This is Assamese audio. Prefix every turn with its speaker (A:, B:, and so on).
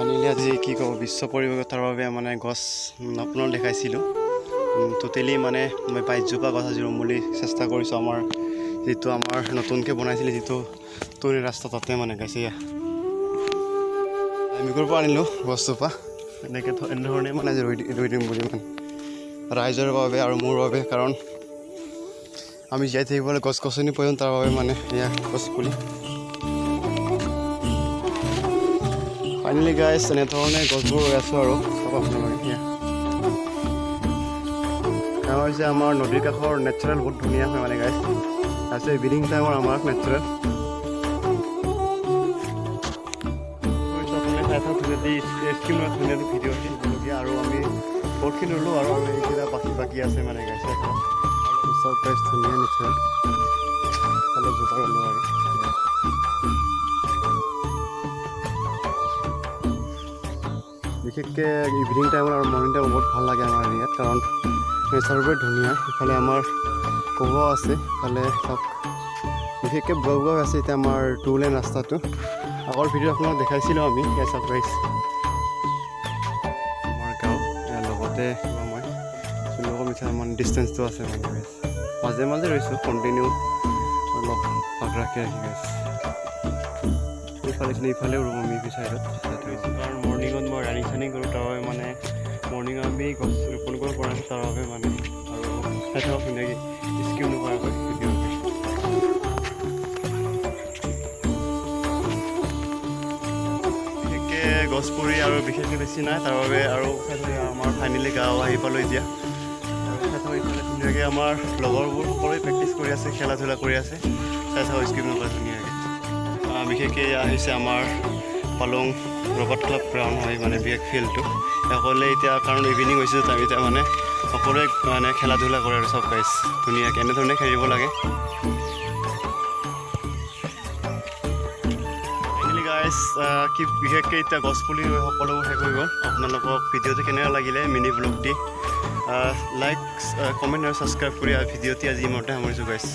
A: ফাইনেলি আজি কি ক'ব বিশ্ব পৰিৱেশৰ বাবে মানে গছ আপোনাক দেখাইছিলোঁ টোটেলি মানে মই 5জোপা গছ আজি ৰুম বুলি চেষ্টা কৰিছোঁ আমাৰ যিটো আমাৰ নতুনকৈ বনাইছিলে যিটো তৰি ৰাস্তা তাতে মানে গাইছে আমি ক'ৰ পৰা আনিলোঁ গছজোপা এনেধৰণে মানে আজি ৰুই দিম বুলি মানে ৰাইজৰ বাবে আৰু মোৰ বাবে কাৰণ আমি জীয়াই থাকিবলৈ গছ গছনি প্ৰয়োজন তাৰ বাবে মানে এয়া গছপুলি ফাইনেলি গাইছ এনেধৰণে গছবোৰ ৰুই আছোঁ আৰু চাব আপোনালোকে এয়া হৈছে আমাৰ নদীৰ কাষৰ নেচাৰেল বহুত ধুনীয়া হয় মানে গাইছ আছে ইভিনিং টাইমৰ আমাৰ নেচাৰেল ধুনীয়া ভিডিঅ' দিবলগীয়া আৰু আমি বহুতখিনি ৰুলোঁ আৰু এইকেইটা বাকী আছে মানে গাইছে প্ৰাইচ ধুনীয়া নেচাৰেল ফালে জোপা ৰুলোঁ আৰু বিশেষকৈ ইভিনিং টাইমত আৰু মৰ্ণিং টাইমত বহুত ভাল লাগে আমাৰ ইয়াত কাৰণ নেচাৰবোৰ ধুনীয়া ইফালে আমাৰ কৌৱাও আছে ইফালে চব বিশেষকৈ বুৱা আছে এতিয়া আমাৰ 2 লেন ৰাস্তাটো আগৰ ভিডিঅ' আপোনাক দেখাইছিলোঁ আমি ইয়াত ছাৰপ্ৰাইজ আমাৰ গাঁও ইয়াৰ লগতে মই লোকৰ মিঠা মানে ডিষ্টেঞ্চটো আছে মানে মাজে মাজে ৰৈছোঁ কণ্টিনিউ অলপ ভাগ ৰাখি গাইছে ইফালেও ৰুম আমি চাইডত থৈছোঁ কাৰণ মৰ্ণিঙত মই ৰানিং চানিং কৰোঁ তাৰ বাবে মানে মৰ্ণিং আমি গছ ৰোপণ কৰিব পৰা নাই তাৰ বাবে মানে আৰু চাই থাকক ধুনীয়াকৈ স্কিপ নকৰাকৈ বিশেষকৈ গছ পুৰি আৰু বিশেষকৈ বেছি নাই তাৰ বাবে আৰু আমাৰ ফাইনেলি গাঁও আহি পালোঁ এতিয়া আৰু ইফালে ধুনীয়াকৈ আমাৰ লগৰবোৰ সকলোৱে প্ৰেক্টিচ কৰি আছে খেলা ধূলা কৰি আছে চাই থাকক স্কিপ নকৰে ধুনীয়াকৈ বিশেষকৈ এয়া হৈছে আমাৰ পালং ৰবাৰ্ট ক্লাব গ্ৰাউণ্ড হয় মানে বিশেষ ফিল্ডটো সকলোৱে এতিয়া কাৰণ ইভিনিং হৈছে আমি এতিয়া মানে সকলোৱে মানে খেলা ধূলা কৰে আৰু চব গাইছ ধুনীয়াকৈ এনেধৰণে খেলিব লাগে ফাইনেলি গাইছ কি বিশেষকৈ এতিয়া গছপুলি সকলোবোৰ শেষ হৈ গ'ল আপোনালোকক ভিডিঅ'টো কেনেকুৱা লাগিলে মিনি ব্লগটি লাইক কমেণ্ট আৰু ছাবস্ক্ৰাইব কৰি ভিডিঅ'টি আজি ইমানতে সামৰিছোঁ গাইছ